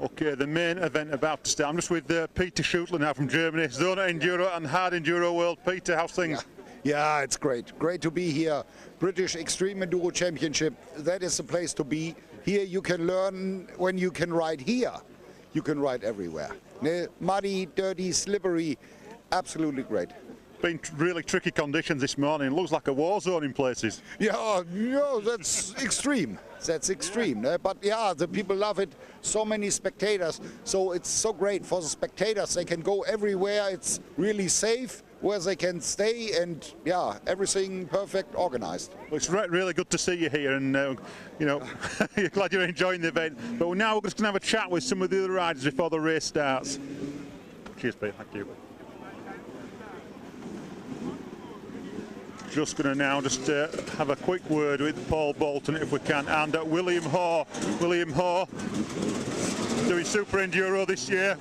Okay, the main event about to start. I'm just with Peter Schutler now from Germany, Zona Enduro and Hard Enduro World. Peter, how's things? Yeah, it's great. Great to be here. British X-Treme Enduro Championship, that is the place to be. Here you can learn when you can ride here. You can ride everywhere. Muddy, dirty, slippery, absolutely great. Been really tricky conditions this morning. Looks like a war zone in places. Yeah, that's extreme. That's extreme. But yeah, the people love it. So many spectators. So it's so great for the spectators. They can go everywhere. It's really safe where they can stay, and yeah, everything perfect organized. Well, it's really good to see you here, and you know, you're glad you're enjoying the event. But now we're just going to have a chat with some of the other riders before the race starts. Cheers, Pete. Thank you. Just going to now have a quick word with Paul Bolton, if we can, and William Haw. William Haw, doing Super Enduro this year.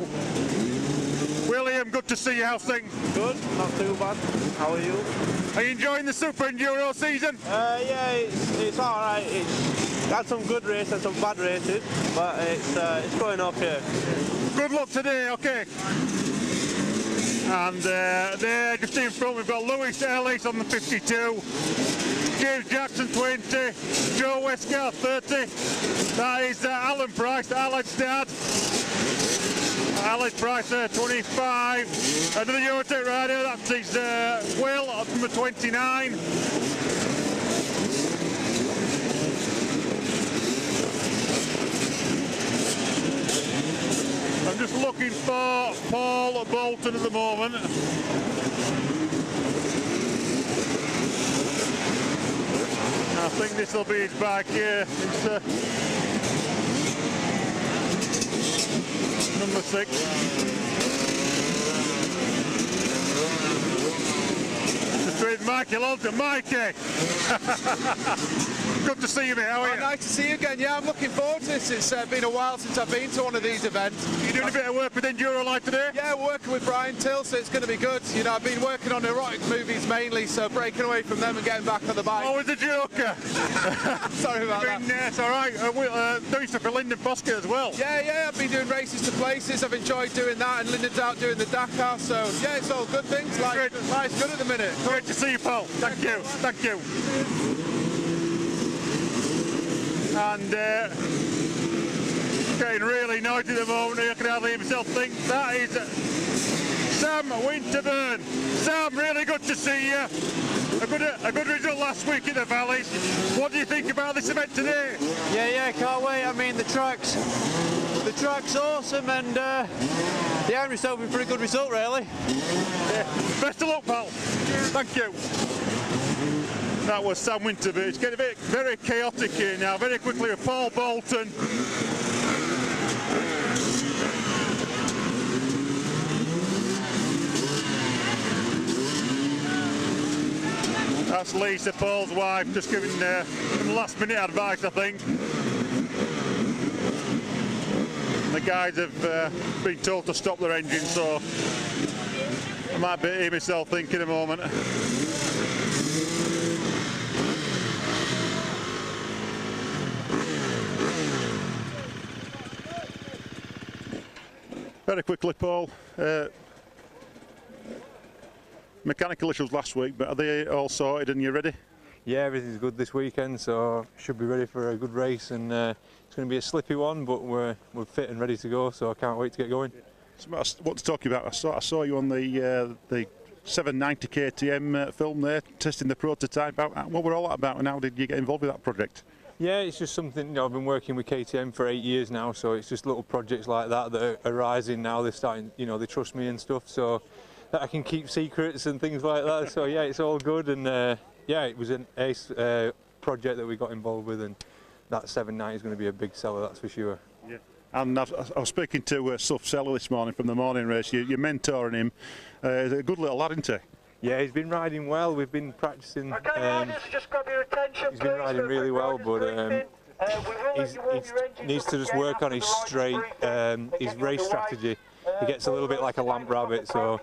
William, good to see you. How's things? Good, not too bad. How are you? Are you enjoying the Super Enduro season? Yeah, it's all right. It's had some good races and some bad races, but it's going okay. Good luck today. Okay. And there, just in front, we've got Lewis Ellis on the 52, James Jackson 20, Joe Westgard 30. That is Alan Price, Alan's dad. Alan Price 25. Another Eurotek rider, that is Will, number 29. I'm just looking for Paul Bolton at the moment. I think this will be his bike here. It's number 6. Just with Michael Alton. Mikey! Good to see you, mate. How are you? Nice to see you again. Yeah, I'm looking forward to this. It's been a while since I've been to one of these events. You doing a bit of work with Enduro Life today? Yeah, working with Brian Till, so it's going to be good. You know, I've been working on erotic movies mainly, so breaking away from them and getting back on the bike. Oh, with a joker. Sorry about that. It's all right. Doing stuff for Lyndon Foskett as well. Yeah, I've been doing races to places. I've enjoyed doing that, and Lyndon's out doing the Dakar, so yeah, it's all good things. Life's good at the minute. Great to see you, Paul. Thank you. Thank you. And getting really noisy at the moment. I can hardly hear myself think. That is Sam Winterburn. Sam, really good to see you. A good result last week in the Valleys. What do you think about this event today? Yeah, can't wait. I mean, the track's awesome, and yeah, I'm just hoping for a good result, really. Yeah. Best of luck, pal. Thank you. That was Sam Winterburn. It's getting very chaotic here now. Very quickly with Paul Bolton. That's Lisa, Paul's wife, just giving some last minute advice, I think. The guys have been told to stop their engine, so I might be hear myself think in a moment. Very quickly, Paul, mechanical issues last week, but are they all sorted and you're ready? Yeah, everything's good this weekend, so should be ready for a good race, and it's going to be a slippy one, but we're fit and ready to go, so I can't wait to get going. So what to talk about? I saw you on the 790 KTM film there, testing the prototype. What were all that about, and how did you get involved with that project? Yeah, it's just something, you know, I've been working with KTM for 8 years now, so it's just little projects like that that are arising now. They're starting, you know, they trust me and stuff, so that I can keep secrets and things like that. So yeah, it's all good, and yeah, it was an ace project that we got involved with, and that 790 is going to be a big seller, that's for sure. Yeah. And I was speaking to Suf Seller this morning from the morning race. You're mentoring him. He's a good little lad, isn't he? Yeah, he's been riding well. We've been practicing. Just grab your attention, he's been riding really well, but he needs to just work on his straight, his race strategy. He gets a little bit like a lamp rabbit, so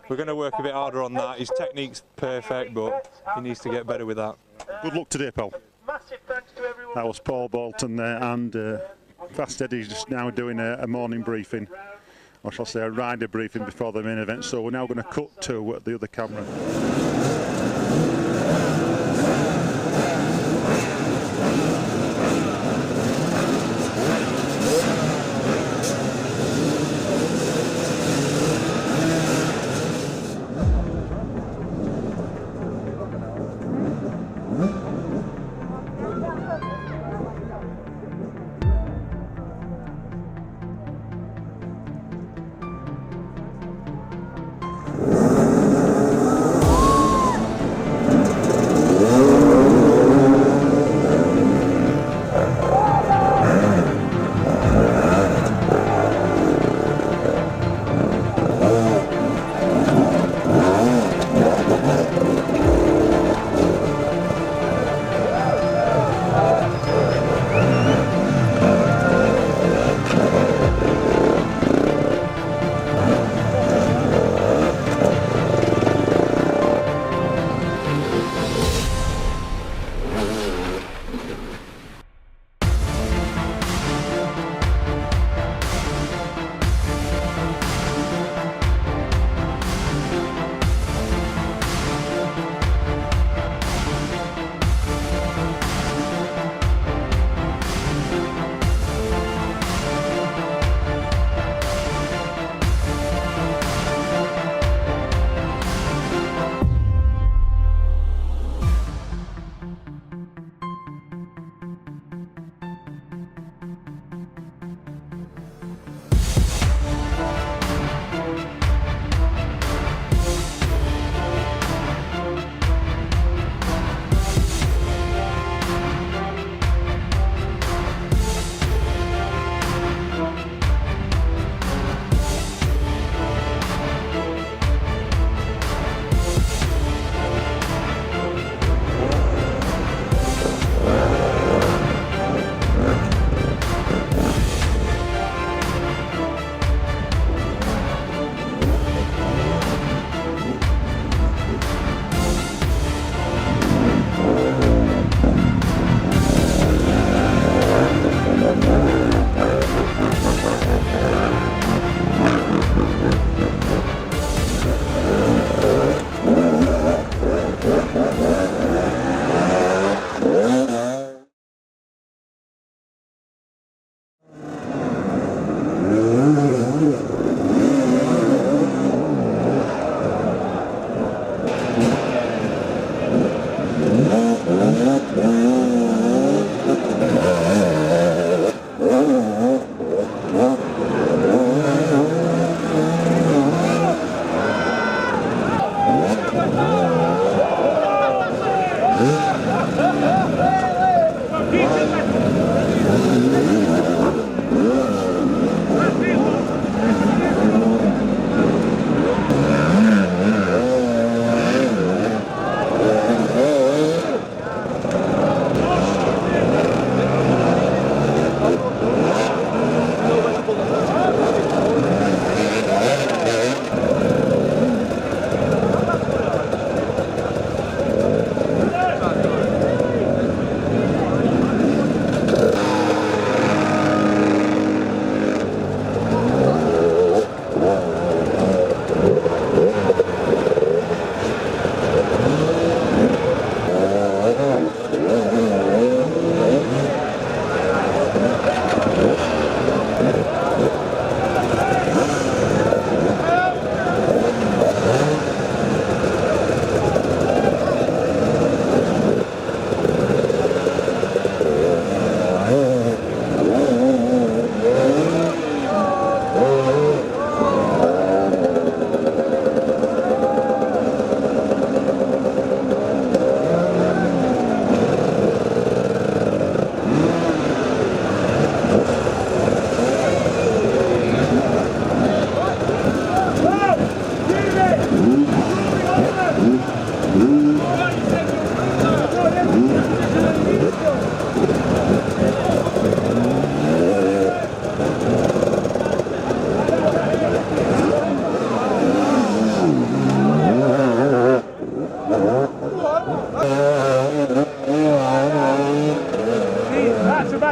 we're going to work a bit harder on that. His technique's perfect, but he needs to get better with that. Good luck today, Paul. Massive thanks to everyone. That was Paul Bolton there, and Fast Eddy's just now doing a morning briefing, or shall I say a rider briefing before the main event. So we're now going to cut to the other camera.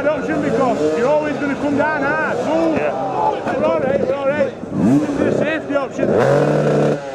bad option because you're always going to come down hard. So we're all right, we're all right. This is a safety option.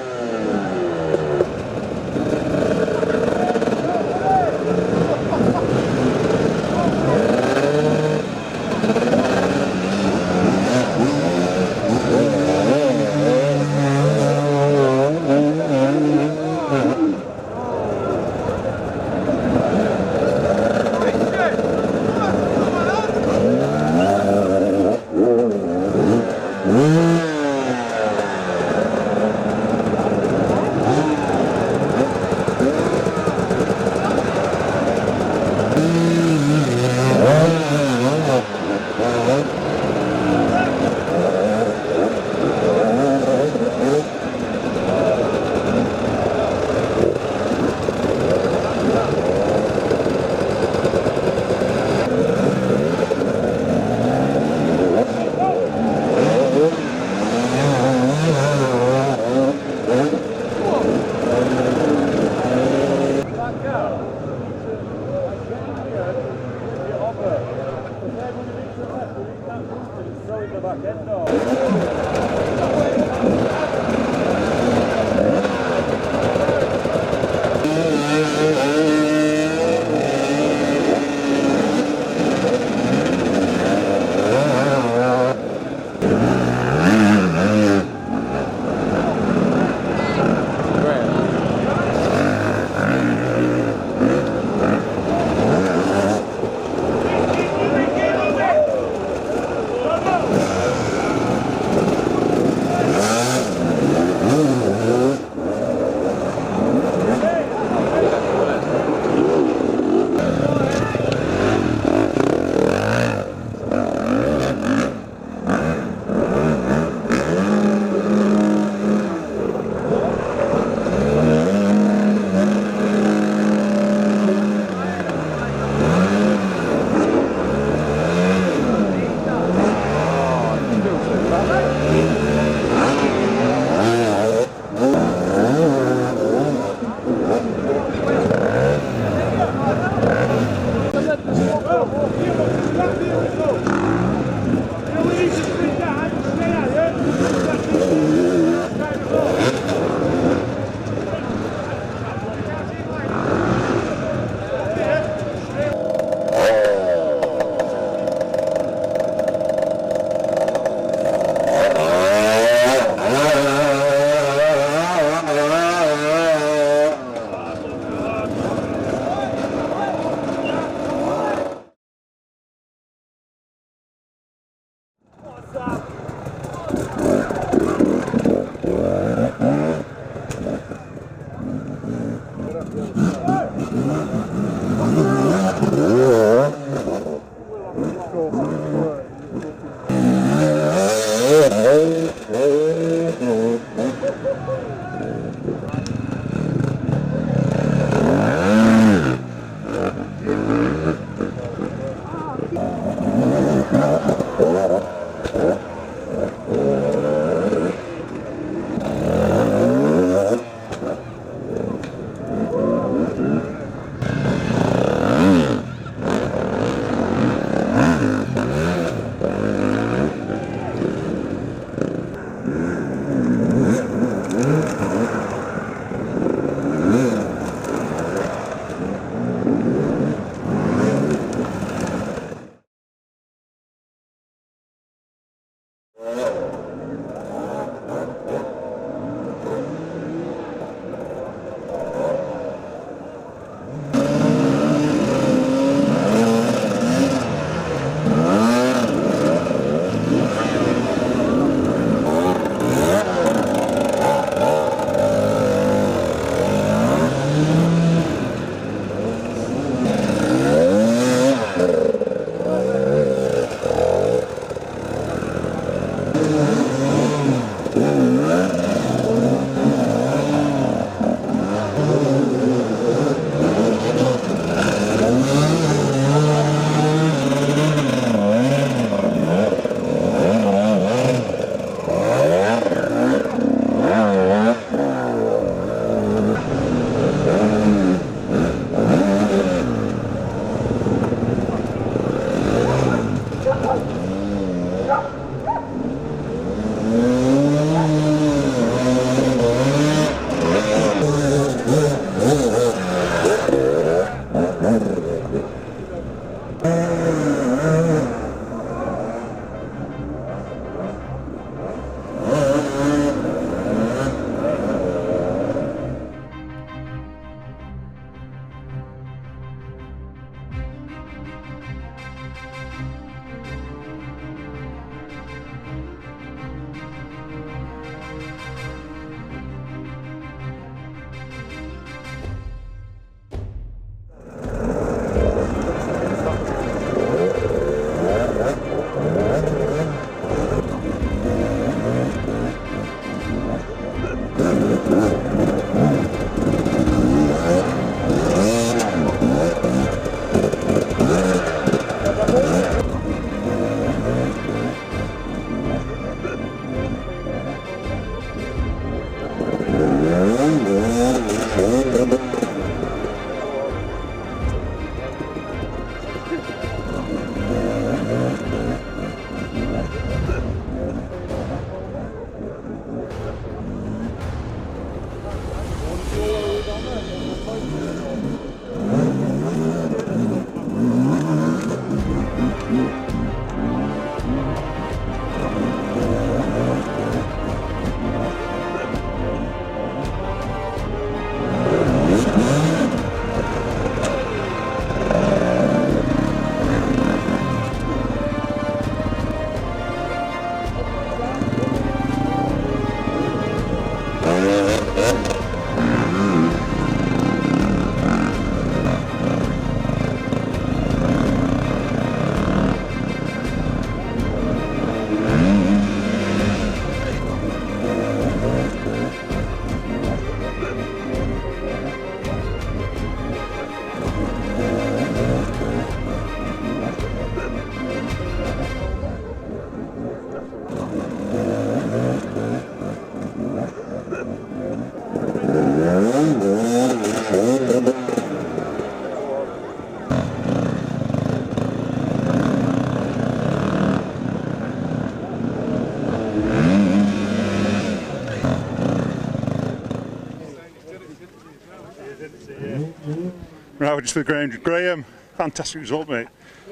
Right, we're just with Graham. Fantastic result, mate.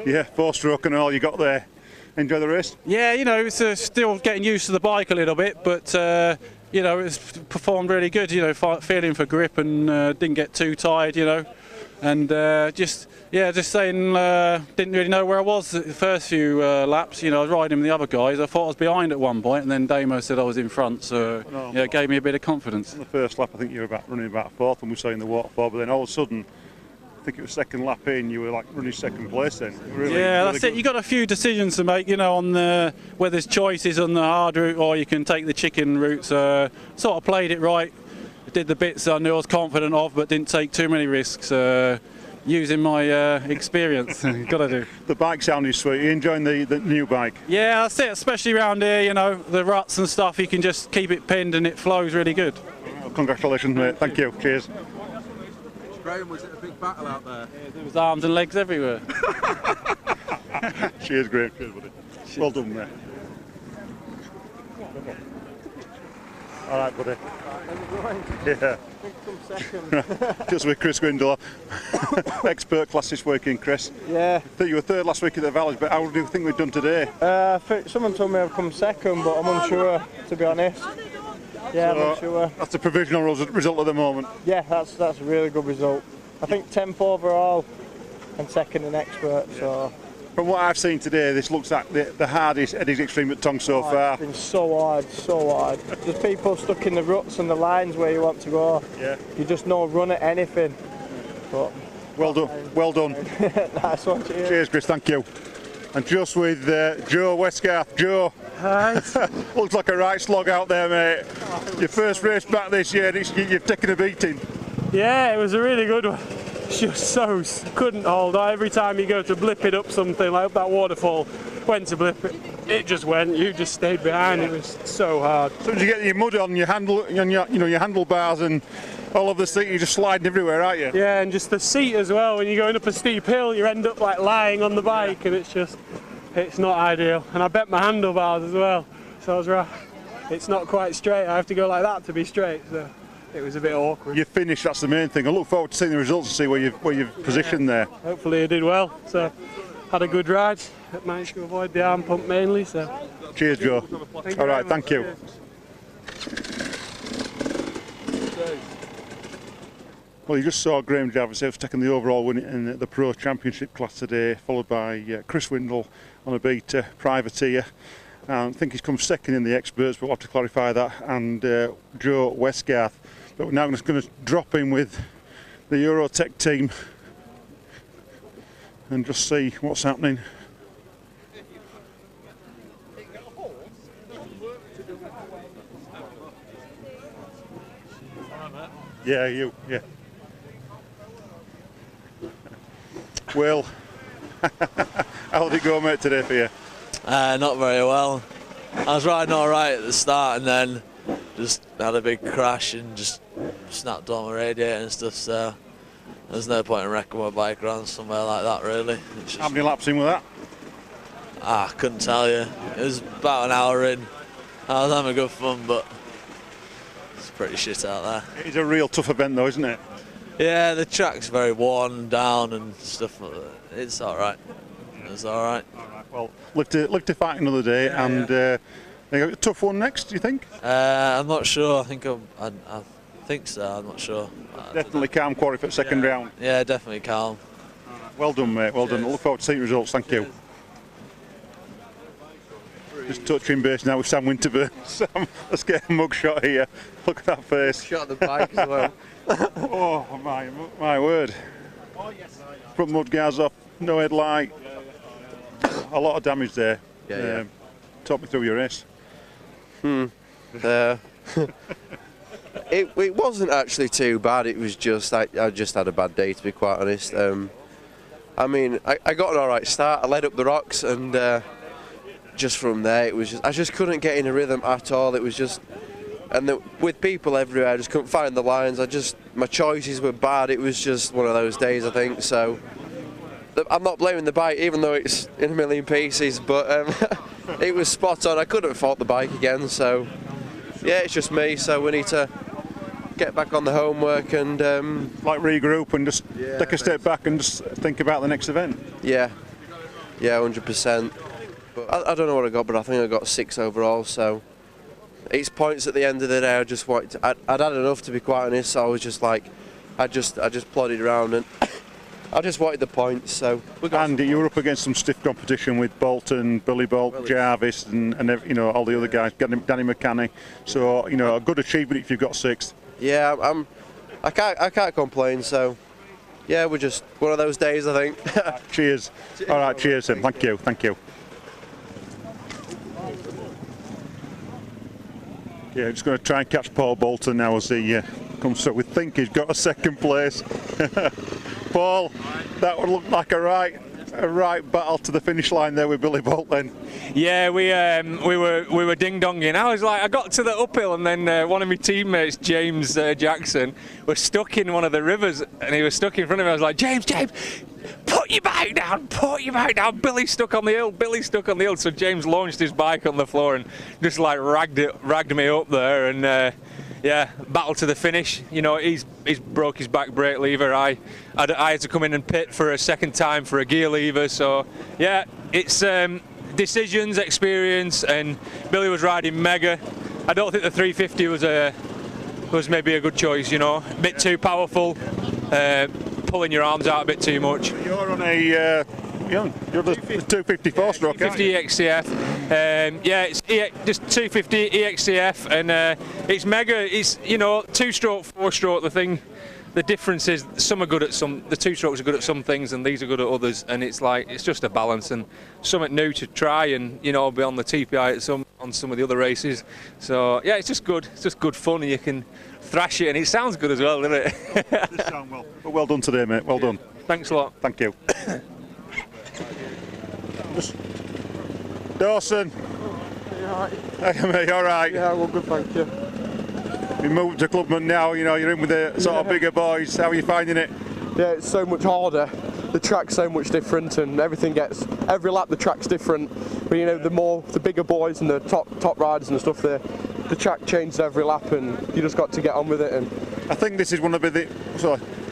Yeah, 4-stroke and all you got there. Enjoy the race? Yeah, you know, it's still getting used to the bike a little bit, but you know, it's performed really good. You know, feeling for grip and didn't get too tired. You know, and just saying, didn't really know where I was the first few laps. You know, I was riding with the other guys. I thought I was behind at one point, and then Damo said I was in front, so yeah, it gave me a bit of confidence. On the first lap, I think you were running about fourth, and we saw you in the waterfall, but then all of a sudden, I think it was second lap in, you were like running second place then. Really, yeah, really that's good. it. You got a few decisions to make, you know, on where there's choices on the hard route or you can take the chicken route. So sort of played it right. Did the bits I knew I was confident of, but didn't take too many risks. Using my experience, got to do. The bike sounded sweet. You enjoying the new bike? Yeah, that's it. Especially around here, you know, the ruts and stuff. You can just keep it pinned and it flows really good. Well, congratulations, mate. Thank you. Cheers. Graham, was it a big battle out there? Yeah, there was arms and legs everywhere. Cheers, Graham. Cheers, buddy. Cheers. Well done, mate. All right, buddy. Yeah. Just with Chris Gwindler, expert class this weekend, Chris. Yeah. I think you were third last week at the Valley, but how do you think we've done today? Someone told me I've come second, but I'm unsure, to be honest. Yeah, So I'm unsure. That's a provisional result at the moment. Yeah, that's a really good result. I think 10th overall and second in expert. So. From what I've seen today, this looks like the hardest Eddy's X-Treme at Tong so far. It's been so hard, so hard. There's people stuck in the ruts and the lines where you want to go. Yeah. You just know run at anything. But well done, well done. Nice one, cheers. Cheers, Chris, thank you. And just with Joe Westgarth. Joe. Hi. Looks like a right slog out there, mate. Your first race back this year, you've taken a beating. Yeah, it was a really good one. Just so couldn't hold. Every time you go to blip it up something like up that waterfall, went to blip it, it just went. You just stayed behind. It was so hard. So as you get your mud on your your handlebars and all of the seat, you're just sliding everywhere, aren't you? Yeah, and just the seat as well. When you're going up a steep hill, you end up like lying on the bike, and it's not ideal. And I bent my handlebars as well, so I was right. It's not quite straight. I have to go like that to be straight. So. It was a bit awkward. You finished, that's the main thing. I look forward to seeing the results and see where you've positioned there. Hopefully I did well. So had a good ride. Managed to avoid the arm pump mainly. So. Cheers, Joe. All right, thank you. Well, you just saw Graham Jarvis who's taken the overall win in the Pro Championship class today, followed by Chris Windle on a beta privateer. I think he's come second in the experts, but we'll have to clarify that. And Joe Westgarth. But we're now just going to drop in with the Eurotek team and just see what's happening. Yeah, you, yeah. Well, how did it go, mate, today for you? Not very well. I was riding all right at the start and then just had a big crash and just snapped on my radiator and stuff, so there's no point in wrecking my bike around somewhere like that, really. How many laps in with that? I couldn't tell you. It was about an hour in. I was having good fun, but it's pretty shit out there. It's a real tough event though, isn't it? Yeah, the track's very worn down and stuff like that. It's all right. it was all right. Well, live to fight another day, and you got a tough one next. Do you think? I'm not sure. I think I think so. I'm not sure. Definitely calm quarry for the second round. Yeah, definitely calm. Well done, mate. Well done. I look forward to seeing the results. Thank you. Just touching base now with Sam Winterburn. Sam, let's get a mug shot here. Look at that face. Shot the bike as well. Oh my word. Front mud guards off, no headlight. A lot of damage there. Talk me through your race. It wasn't actually too bad. It was just I just had a bad day, to be quite honest. I mean, I got an alright start. I led up the rocks, and just from there, it was I just couldn't get in a rhythm at all. It was just, with people everywhere, I just couldn't find the lines. My choices were bad. It was just one of those days, I think. So I'm not blaming the bike, even though it's in a million pieces. But it was spot on. I couldn't fault the bike again. So yeah, it's just me. So we need to get back on the homework and like regroup and just take a step back and just think about the next event. Yeah, 100%. But I don't know what I got, but I think I got 6 overall. So it's points at the end of the day. I'd had enough, to be quite honest. So I was just like, I just plodded around and I just wanted the points. So and you were up against some stiff competition with Bolton, Billy Bolt, Jarvis, and all the other guys, Danny McCanny. So a good achievement if you've got 6th. Yeah, I can't complain. So yeah, we're just one of those days, I think. Cheers. All right, cheers, Tim. Thank you. Yeah, just going to try and catch Paul Bolton now as he comes through. We think he's got a 2nd place. Paul, that would look like a right battle to the finish line there with Billy Bolt then. Yeah, we were ding-donging. I got to the uphill, and then one of my teammates, James Jackson, was stuck in one of the rivers, and he was stuck in front of me. I was like, James, put your bike down. Billy's stuck on the hill. So James launched his bike on the floor and just like ragged me up there, and battle to the finish. He's broke his back brake lever. I had to come in and pit for a 2nd time for a gear lever. So yeah, it's decisions, experience, and Billy was riding mega. I don't think the 350 was maybe a good choice. A bit too powerful, pulling your arms out a bit too much. You're on you're the 254 stroke. 250 EXCF. It's just 250 EXCF, and it's mega. It's 2-stroke, 4-stroke. The difference is some are good at some. The 2-strokes are good at some things, and these are good at others. And it's just a balance and something new to try, and be on the TPI on some of the other races. So yeah, it's just good. It's just good fun, and you can thrash it, and it sounds good as well, doesn't it? It does sound well. Well done today, mate. Well done. Thanks a lot. Thank you. Dawson. Hey, mate, all right? Yeah, well, good, thank you. You moved to Clubman now, you're in with the sort of bigger boys. How are you finding it? Yeah, it's so much harder. The track's so much different, and every lap the track's different. But the bigger boys and the top riders and stuff, the track changes every lap, and you just got to get on with it. And I think this is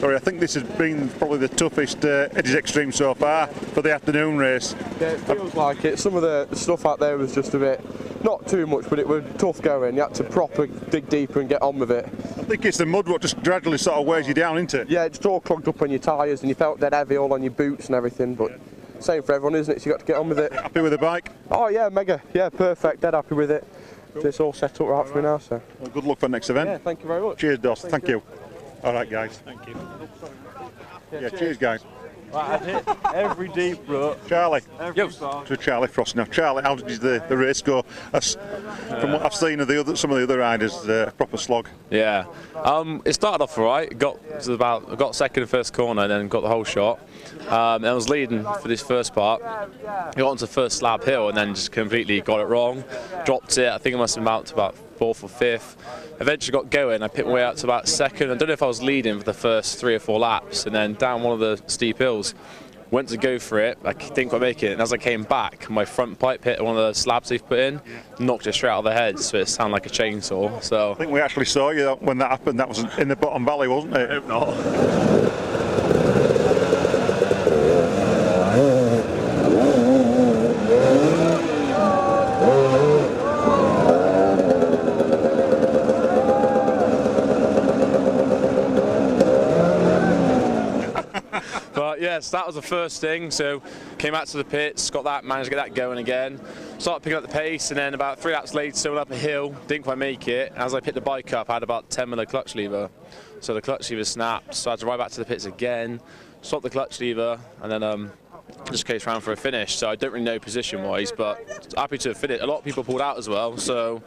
I think this has been probably the toughest Eddy's X-Treme so far for the afternoon race. Yeah, it feels like it. Some of the stuff out there was just a bit, not too much, but it was tough going. You had to proper dig deeper and get on with it. I think it's the mud what just gradually sort of wears you down, isn't it? Yeah, it's all clogged up on your tyres, and you felt dead heavy all on your boots and everything, but same for everyone, isn't it? So you got to get on with it. Happy with the bike? Oh yeah, mega. Yeah, perfect. Dead happy with it. Cool. So it's all set up right for me now, so. Well, good luck for the next event. Yeah, thank you very much. Cheers, Dos. Thank you. All right, guys. Thank you. Yeah, cheers, guys. Right, I've hit every deep rut. Charlie. Yep. To Charlie Frost now. Charlie, how did the race go? From what I've seen of some of the other riders, a proper slog. Yeah. It started off alright. Got 2nd and 1st corner, and then got the whole shot. And I was leading for this first part. Got onto the first slab hill, and then just completely got it wrong. Dropped it. I think I must have been out to about 4th or 5th. Eventually got going. I picked my way out to about 2nd. I don't know if I was leading for the first 3 or 4 laps, and then down one of the steep hills. Went to go for it, I didn't quite make it, and as I came back, my front pipe hit one of the slabs they've put in, knocked it straight out of the head, so it sounded like a chainsaw. So I think we actually saw you when that happened. That was in the bottom valley, wasn't it? I hope not. so that was the first thing. So came out to the pits, managed to get that going again. Started picking up the pace, and then about 3 laps later, still up a hill, didn't quite make it. As I picked the bike up, I had about 10 with the clutch lever. So the clutch lever snapped, so I had to ride back to the pits again, stop the clutch lever, and then just case round for a finish. So I don't really know position-wise, but happy to have finished. A lot of people pulled out as well, so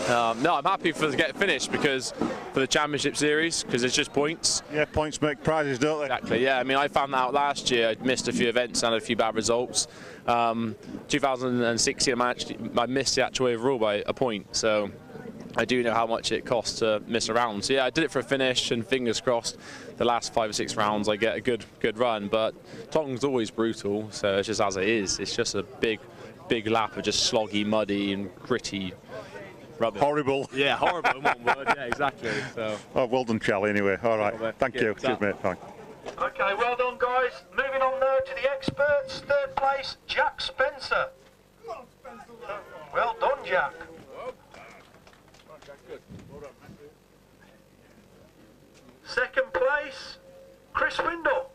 no, I'm happy to get finished because for the championship series, because it's just points. Yeah, points make prizes, don't they? Exactly. Yeah, I mean, I found that out last year. I'd missed a few events and had a few bad results. 2016, I missed the actual overall by a point, so I do know how much it costs to miss a round. So yeah, I did it for a finish, and fingers crossed, the last 5 or 6 rounds I get a good run. But Tong's always brutal, so it's just as it is. It's just a big lap of just sloggy, muddy, and gritty rubbish. Horrible. Yeah, horrible in one word. Yeah, exactly. So. Oh, well done, Charlie. Anyway, all right. Thank you. Cheers, mate. Bye. Okay, well done, guys. Moving on now to the experts. Third place, Jack Spencer. Well done, Jack. Second place, Chris Windle.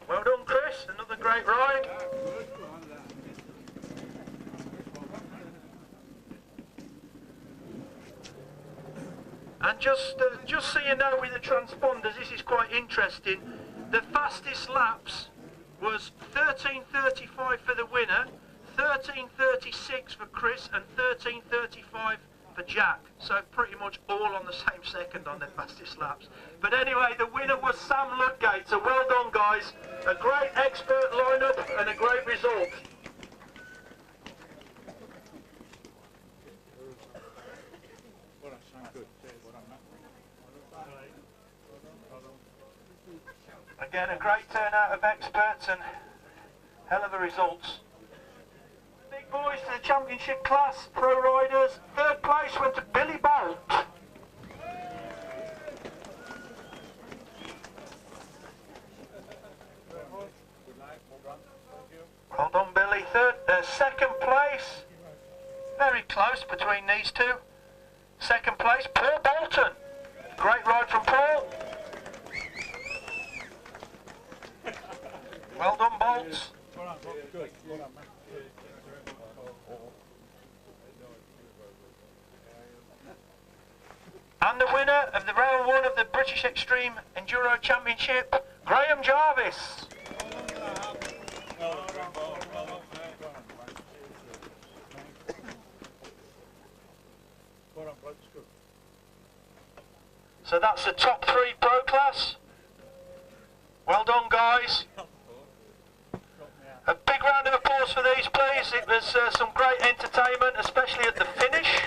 Well done, Chris. Another great ride. And just so you know, with the transponders, this is quite interesting. The fastest laps was 13:35 for the winner, 13:36 for Chris, and 13:35 for Jack. So pretty much all on the same second on their fastest laps. But anyway, the winner was Sam Ludgate. So well done, guys. A great expert lineup and a great result. Again, a great turnout of experts and hell of a results. Big boys to the championship class, pro riders. Third place went to Billy Bolt. Well done, Billy. Second place, very close between these two. Second place, Paul Bolton. Great ride from Paul. Well done, Bolts. And the winner of the round 1 of the British X-Treme Enduro Championship, Graham Jarvis. So that's the top 3 pro class. Well done, guys. A big round of applause for these, please. It was some great entertainment, especially at the finish.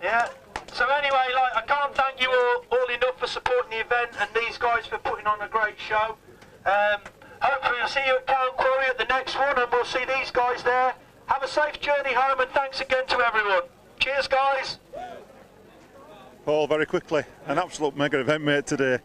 Yeah. So anyway, I can't thank you all enough for supporting the event and these guys for putting on a great show. Hopefully we'll see you at Town Quarry at the next one, and we'll see these guys there. Have a safe journey home, and thanks again to everyone. Cheers, guys. Paul, very quickly, an absolute mega event, mate, today.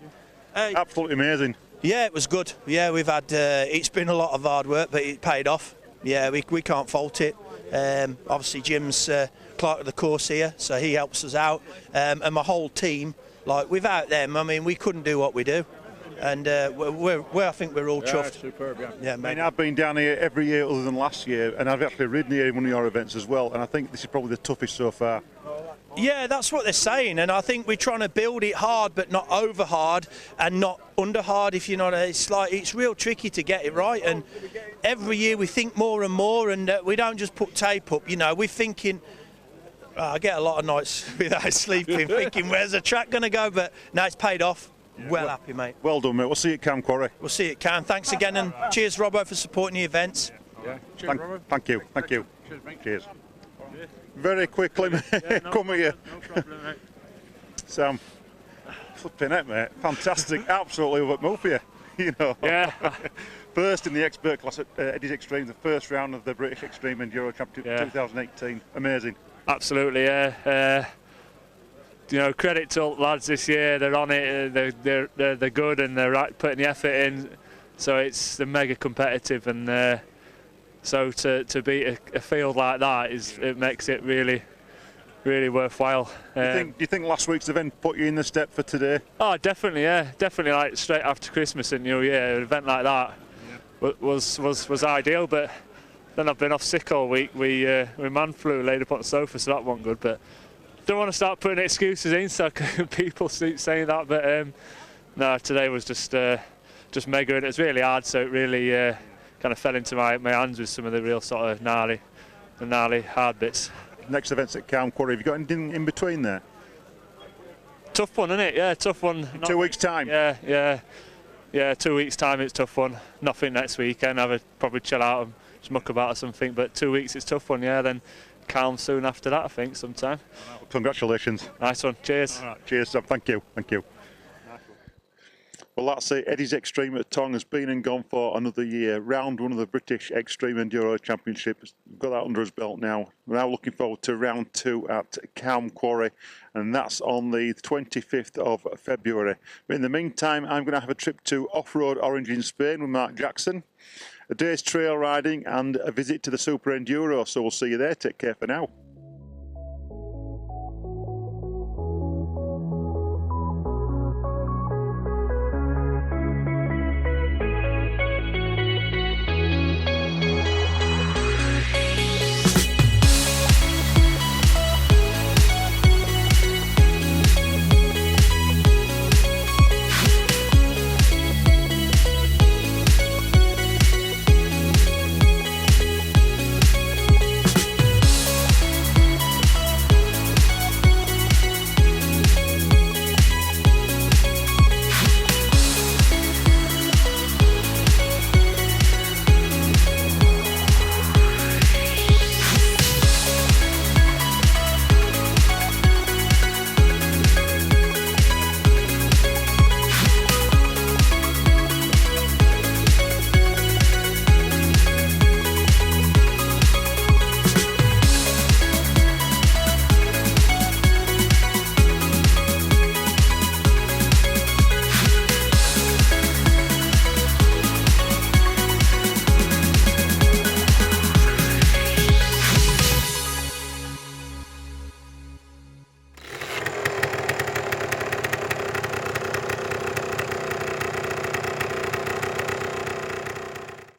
Hey. Absolutely amazing. Yeah, it was good. Yeah, we've had, it's been a lot of hard work, but it paid off. Yeah, we can't fault it. Obviously, Jim's clerk of the course here, so he helps us out. And my whole team, like, without them, I mean, we couldn't do what we do. And I think we're all chuffed. Superb, yeah. Yeah, mate. I mean, I've been down here every year other than last year, and I've actually ridden here in one of your events as well, and I think this is probably the toughest so far. Yeah, that's what they're saying, and I think we're trying to build it hard, but not over hard and not under hard. If you know, it's real tricky to get it right. And every year we think more and more, and we don't just put tape up. You know, we're thinking. I get a lot of nights without sleeping, thinking where's the track going to go? But no, it's paid off. Well happy, mate. Well done, mate. We'll see you at Cam Quarry. We'll see you at Cam. Thanks again, and cheers, Robbo, for supporting the events. Yeah. Cheers, Robbo. Thank you. Thank you. Cheers, mate. Cheers. Very quickly, mate. Yeah, come here. No problem, mate. Sam, flipping it, mate. Fantastic. Absolutely over move for you. You know. Yeah. First in the expert class at Eddy's X-Treme, the first round of the British X-Treme Enduro Championship 2018. Amazing. Absolutely, yeah. You know, credit to all the lads this year. They're on it. They're good, and they're putting the effort in. So it's mega competitive, and so to beat a field like that it makes it really really worthwhile. Do you think last week's event put you in the step for today? Oh, definitely, yeah, definitely. Like straight after Christmas and New Year, an event like that was ideal. But then I've been off sick all week. We man flu, laid up on the sofa, so that wasn't good. But don't want to start putting excuses in, so people keep saying that. But no, today was just mega, and it was really hard. So it really kind of fell into my hands with some of the real sort of gnarly hard bits. Next event's at Calm Quarry. Have you got anything in between there? Tough one, isn't it? Yeah, tough one. In 2 weeks' time? Yeah, 2 weeks' time it's tough one. Nothing next weekend. I'll probably chill out and just muck about or something. But 2 weeks it's tough one, yeah. Then Calm soon after that, I think, sometime. Congratulations. Nice one. Cheers. All right, cheers, Sam. Thank you. Thank you. Well, that's it. Eddy's X-Treme at Tong has been and gone for another year. Round one of the British X-Treme Enduro Championships. We've got that under his belt now. We're now looking forward to round 2 at Calm Quarry, and that's on the 25th of February. But in the meantime, I'm going to have a trip to Off-Road Orange in Spain with Mark Jackson, a day's trail riding and a visit to the Super Enduro. So we'll see you there. Take care for now.